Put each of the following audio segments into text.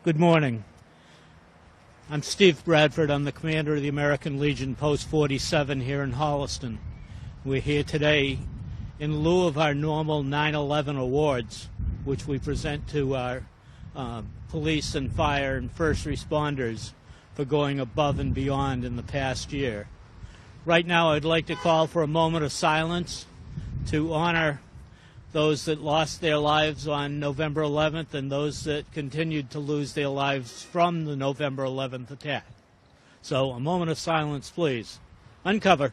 Good morning. I'm Steve Bradford. I'm the commander of the American Legion Post 47 here in Holliston. We're here today in lieu of our normal 9/11 awards, which we present to our police and fire and first responders for going above and beyond in the past year. Right now, I'd like to call for a moment of silence to honor those that lost their lives on November 11th and those that continued to lose their lives from the November 11th attack. So a moment of silence, please. Uncover.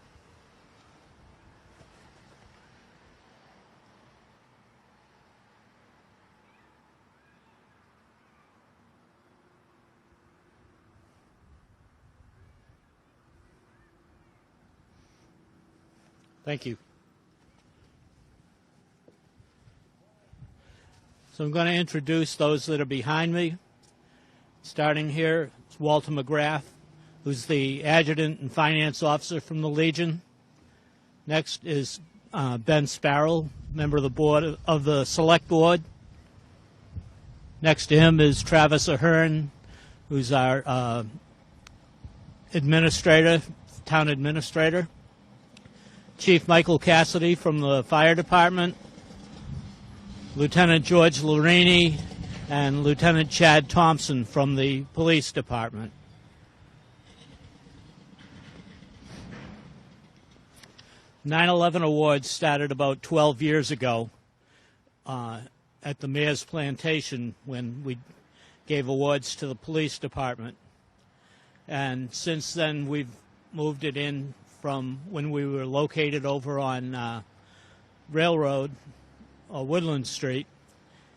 Thank you. So I'm going to introduce those that are behind me. Starting here, it's Walter McGrath, who's the adjutant and finance officer from the Legion. Next is Ben Sparrow, member of the board of the Select Board. Next to him is Travis Ahern, who's our administrator, town administrator. Chief Michael Cassidy from the fire department. Lieutenant George Lorini and Lieutenant Chad Thompson from the police department. The 9/11 awards started about 12 years ago at the Mayor's Plantation when we gave awards to the police department. And since then, we've moved it in from when we were located over on Railroad or Woodland Street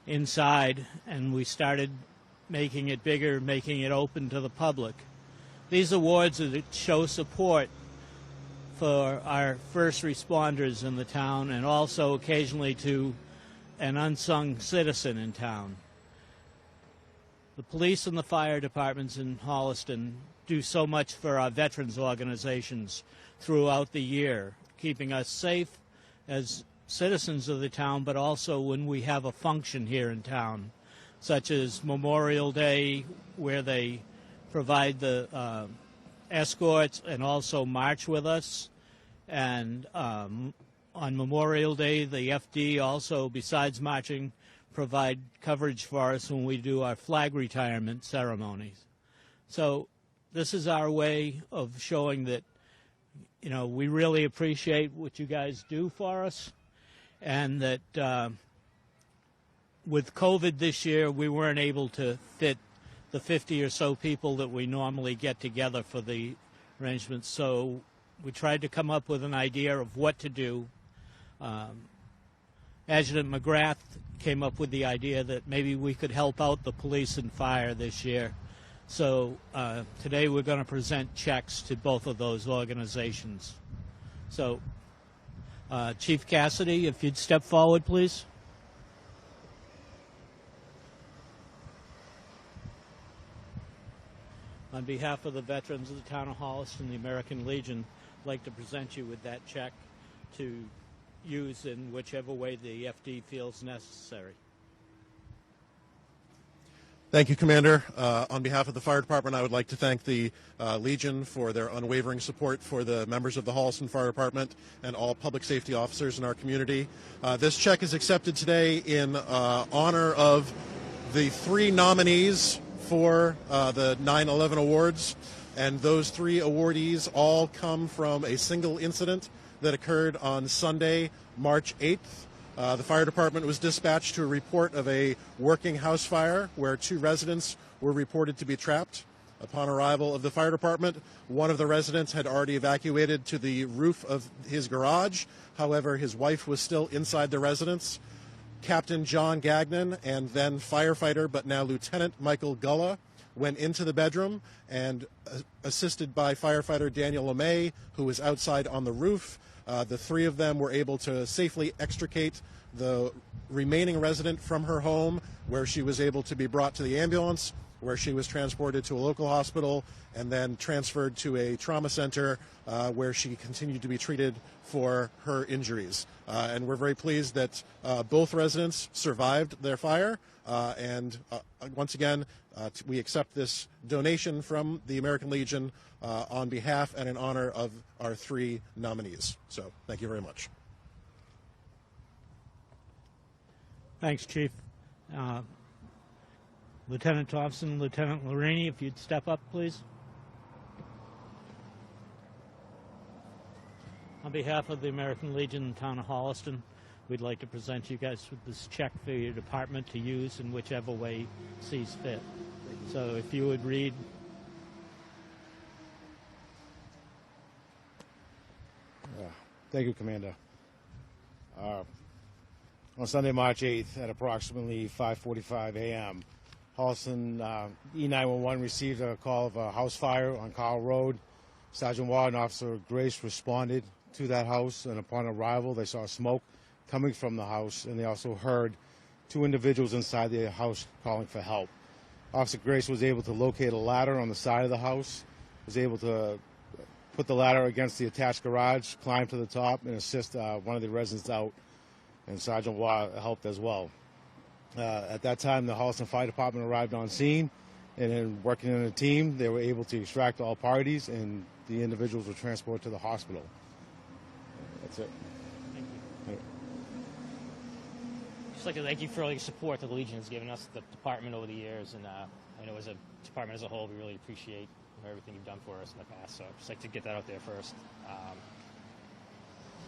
inside, and we started making it bigger, making it open to the public. These awards are to show support for our first responders in the town and also occasionally to an unsung citizen in town. The police and the fire departments in Holliston do so much for our veterans organizations throughout the year, keeping us safe as citizens of the town, but also when we have a function here in town, such as Memorial Day, where they provide the escorts and also march with us. And on Memorial Day, the FD also, besides marching, provide coverage for us when we do our flag retirement ceremonies. So this is our way of showing that, you know, we really appreciate what you guys do for us, and that with COVID this year, we weren't able to fit the 50 or so people that we normally get together for the arrangements. So we tried to come up with an idea of what to do. Adjutant McGrath came up with the idea that maybe we could help out the police and fire this year. So today we're going to present checks to both of those organizations. So Chief Cassidy, if you'd step forward, please. On behalf of the veterans of the town of Holliston, the American Legion, I'd like to present you with that check to use in whichever way the FD feels necessary. Thank you, Commander. On behalf of the Fire Department, I would like to thank the Legion for their unwavering support for the members of the Holliston Fire Department and all public safety officers in our community. This check is accepted today in honor of the 3 nominees for the 9/11 awards, and those 3 awardees all come from a single incident that occurred on Sunday, March 8th. The fire department was dispatched to a report of a working house fire where 2 residents were reported to be trapped. Upon arrival of the fire department, one of the residents had already evacuated to the roof of his garage. However, his wife was still inside the residence. Captain John Gagnon and then firefighter, but now Lieutenant Michael Gulla, went into the bedroom and assisted by firefighter Daniel LeMay, who was outside on the roof. The 3 of them were able to safely extricate the remaining resident from her home, where she was able to be brought to the ambulance where she was transported to a local hospital and then transferred to a trauma center where she continued to be treated for her injuries. And we're very pleased that both residents survived their fire. And once again, we accept this donation from the American Legion on behalf and in honor of our 3 nominees. So thank you very much. Thanks, Chief. Lieutenant Thompson, Lieutenant Lorini, if you'd step up, please. On behalf of the American Legion and Town of Holliston, we'd like to present you guys with this check for your department to use in whichever way sees fit. So if you would read. Thank you, Commander. On Sunday, March 8th, at approximately 5:45 a.m., Holliston E911 received a call of a house fire on Carl Road. Sergeant Watt and Officer Grace responded to that house, and upon arrival, they saw smoke coming from the house, and they also heard 2 individuals inside the house calling for help. Officer Grace was able to locate a ladder on the side of the house, was able to put the ladder against the attached garage, climb to the top, and assist one of the residents out, and Sergeant Watt helped as well. At that time, the Holliston Fire Department arrived on scene, and in working in a team, they were able to extract all parties, and the individuals were transported to the hospital. That's it. Thank you. Just like to thank you for all your support that the Legion has given us, the department over the years, and I know as a department as a whole, we really appreciate everything you've done for us in the past. So I'd just like to get that out there first.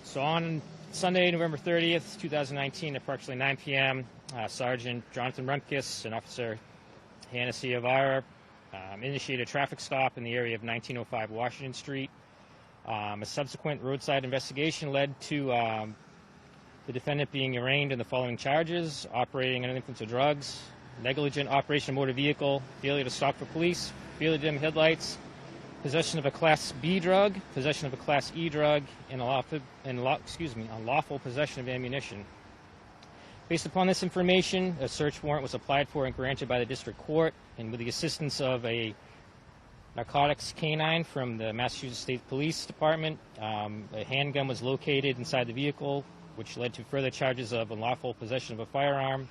So on Sunday, November 30th, 2019, at approximately 9 p.m., Sergeant Jonathan Rumpkis and Officer Hannah Ciavara initiated a traffic stop in the area of 1905 Washington Street. A subsequent roadside investigation led to the defendant being arraigned in the following charges: operating under the influence of drugs, negligent operation of motor vehicle, failure to stop for police, failure to dim headlights, possession of a Class B drug, possession of a Class E drug, and unlawful possession of ammunition. Based upon this information, a search warrant was applied for and granted by the district court, and with the assistance of a narcotics canine from the Massachusetts State Police Department, a handgun was located inside the vehicle, which led to further charges of unlawful possession of a firearm,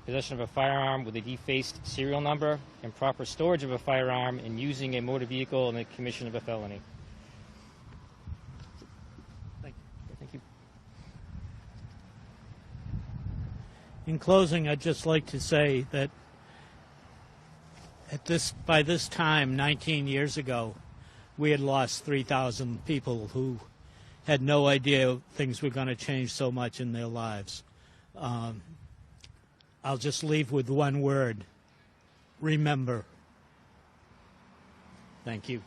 possession of a firearm with a defaced serial number, improper storage of a firearm, and using a motor vehicle in the commission of a felony. Thank you. In closing, I'd just like to say that by this time, 19 years ago, we had lost 3,000 people who had no idea things were going to change so much in their lives. I'll just leave with one word: remember. Thank you.